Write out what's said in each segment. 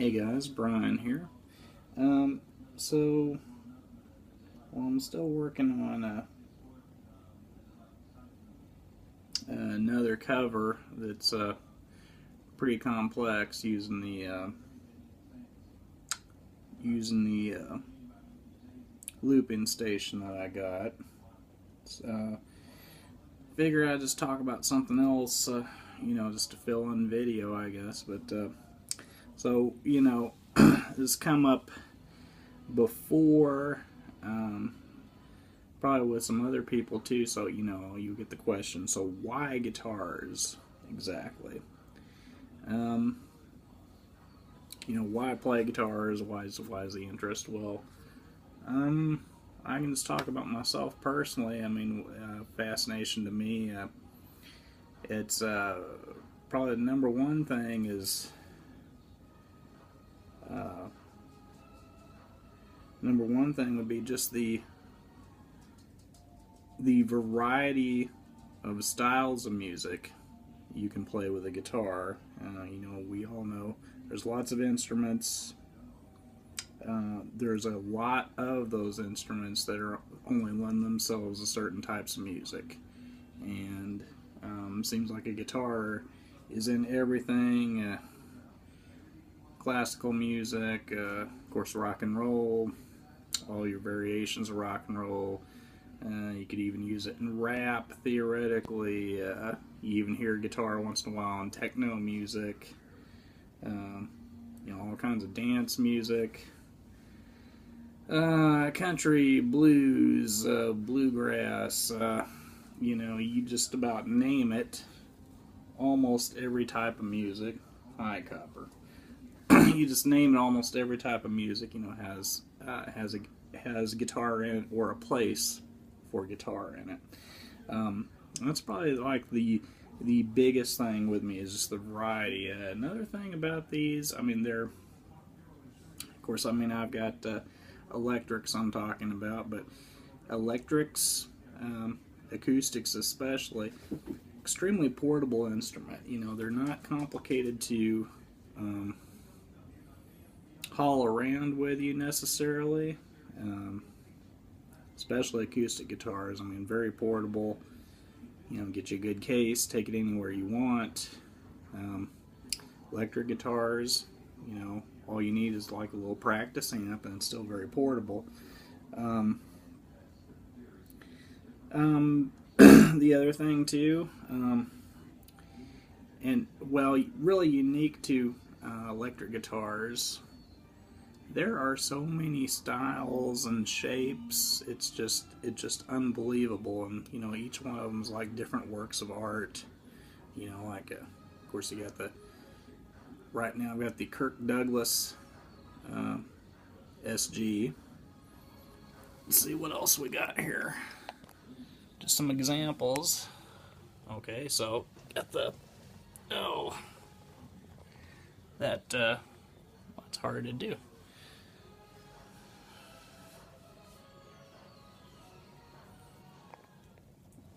Hey guys, Brian here. Um, so, I'm still working on another cover that's pretty complex using the looping station that I got. Figure I'd just talk about something else, just to fill in video, I guess. But this come up before, probably with some other people too. So you get the question. So why guitars exactly? Why play guitars? Why is the interest? Well, I can just talk about myself personally. I mean, fascination to me. It's probably the number one thing is. Number one thing would be just the variety of styles of music you can play with a guitar. We all know there's lots of instruments. There's a lot of those instruments that are only lend themselves to certain types of music, and seems like a guitar is in everything. Classical music, of course, rock and roll, all your variations of rock and roll. You could even use it in rap, theoretically. You even hear guitar once in a while in techno music. All kinds of dance music. Country, blues, bluegrass. You just about name it. Almost every type of music. Hi, Copper. You just name it. Almost every type of music, has a guitar in it, or a place for guitar in it. That's probably like the biggest thing with me, is just the variety. Another thing about these, of course, I've got electrics I'm talking about, but electrics, acoustics especially, extremely portable instrument. They're not complicated to haul around with you necessarily, especially acoustic guitars. Very portable. Get you a good case, take it anywhere you want. Electric guitars, all you need is like a little practice amp, and it's still very portable. The other thing too, really unique to electric guitars, there are so many styles and shapes. It's just unbelievable, and each one of them is like different works of art. Of course, you got right now I've got the Kirk Douglas SG. Let's see what else we got here. Just some examples. Okay, so got that's hard to do.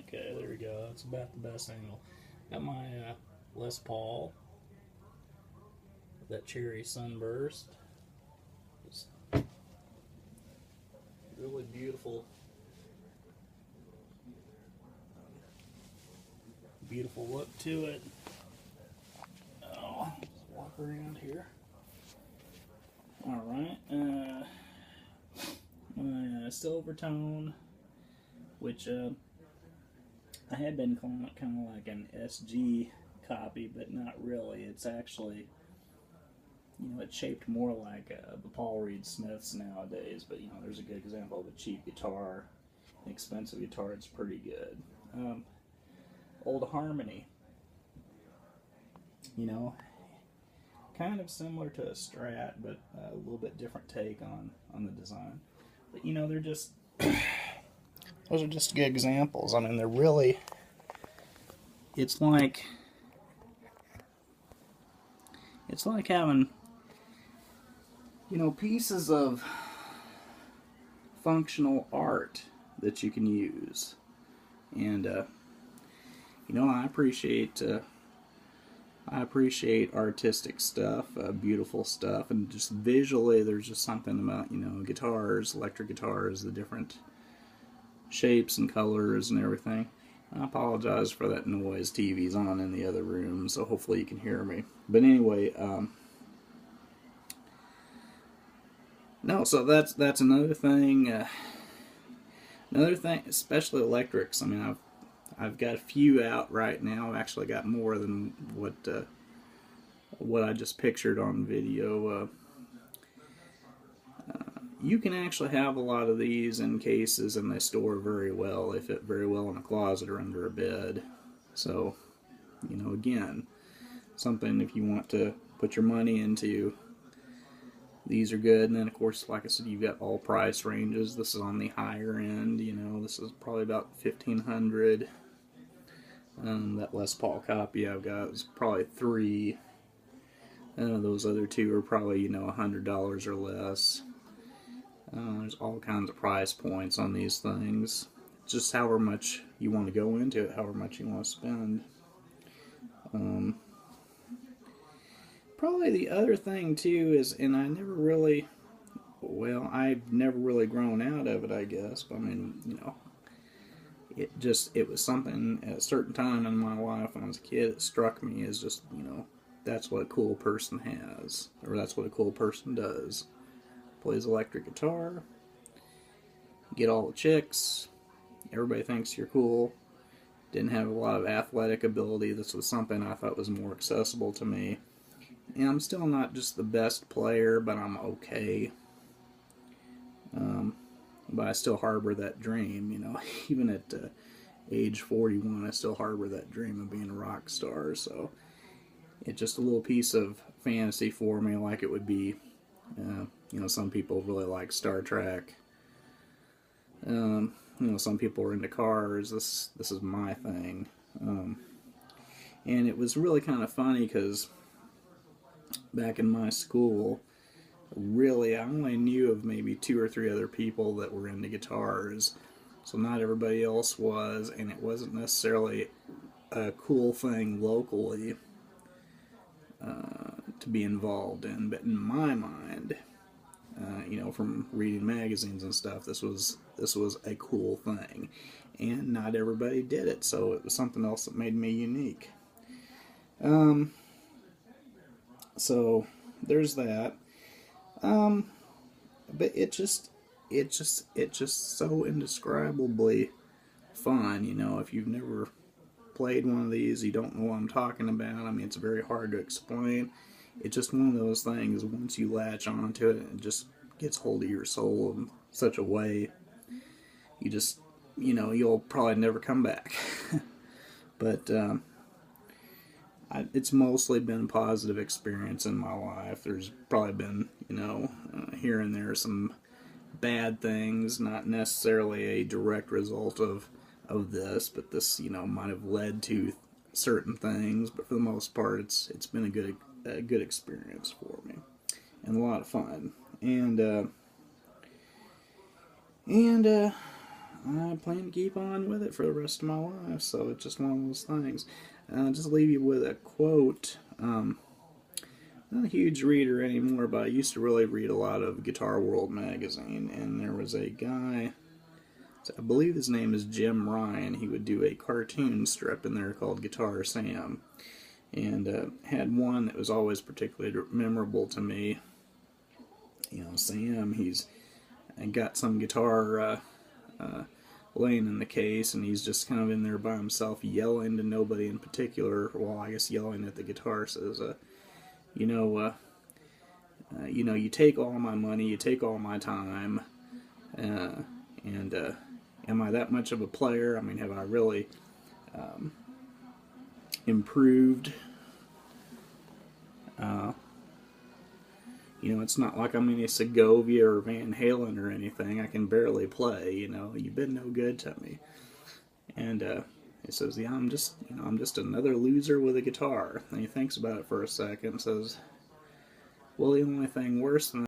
Okay, there we go. That's about the best angle. Got my Les Paul, that Cherry Sunburst. Just really beautiful, beautiful look to it. Let's walk around here. All right, my Silvertone, which I had been calling it kind of like an SG copy, but not really. It's actually, it's shaped more like the Paul Reed Smiths nowadays. But there's a good example of a cheap guitar, an expensive guitar. It's pretty good. Old Harmony. Kind of similar to a Strat, but a little bit different take on the design. But they're just those are just good examples. They're really, it's like having pieces of functional art that you can use. And I appreciate I appreciate artistic stuff, beautiful stuff, and just visually there's just something about, you know, guitars, electric guitars, the different shapes and colors and everything. I apologize for that noise. TV's on in the other room, so hopefully you can hear me. But anyway, no, so that's another thing. Another thing, especially electrics. I mean, I've got a few out right now. I've actually got more than what I just pictured on video. You can actually have a lot of these in cases, and they store very well. They fit very well in a closet or under a bed. So, you know, again, something if you want to put your money into. These are good, and then of course, like I said, you've got all price ranges. This is on the higher end. You know, this is probably about 1,500. That Les Paul copy I've got is probably $3. Those other two are probably, you know, $100 or less. There's all kinds of price points on these things. Just however much you want to go into it, however much you want to spend. Probably the other thing too is, and I never really, well, I've never really grown out of it, I guess. But I mean, you know, it was something at a certain time in my life when I was a kid. It struck me as just, you know, that's what a cool person has, or that's what a cool person does. Plays electric guitar, get all the chicks, everybody thinks you're cool. Didn't have a lot of athletic ability. This was something I thought was more accessible to me. And I'm still not just the best player, but I'm okay. But I still harbor that dream, you know. Even at age 41, I still harbor that dream of being a rock star. So it's just a little piece of fantasy for me, like it would be. You know, some people really like Star Trek. You know, some people are into cars. This is my thing. And it was really kind of funny because back in my school, really, I only knew of maybe 2 or 3 other people that were into guitars. So not everybody else was, and it wasn't necessarily a cool thing locally to be involved in. But in my mind, you know, from reading magazines and stuff, this was a cool thing, and not everybody did it. So it was something else that made me unique. So there's that. But it's just so indescribably fun. You know, if you've never played one of these, you don't know what I'm talking about. I mean, it's very hard to explain. It's just one of those things, once you latch onto it, it just gets hold of your soul in such a way, you just, you know, you'll probably never come back. But it's mostly been a positive experience in my life. There's probably been, you know, here and there some bad things, not necessarily a direct result of this, but this, you know, might have led to certain things. But for the most part, it's been a good experience for me, and a lot of fun. And I plan to keep on with it for the rest of my life. So it's just one of those things. Just leave you with a quote. Not a huge reader anymore, but I used to really read a lot of Guitar World magazine, and there was a guy, I believe his name is Jim Ryan. He would do a cartoon strip in there called Guitar Sam, and had one that was always particularly memorable to me. You know, Sam, he's got some guitar laying in the case, and he's just kind of in there by himself, yelling to nobody in particular. Well, I guess yelling at the guitar. Says, you know, you take all my money, you take all my time, and am I that much of a player? I mean, have I really improved? You know, it's not like I'm any Segovia or Van Halen or anything. I can barely play. You know, you've been no good to me. And he says, "Yeah, I'm just another loser with a guitar." And he thinks about it for a second and says, "Well, the only thing worse than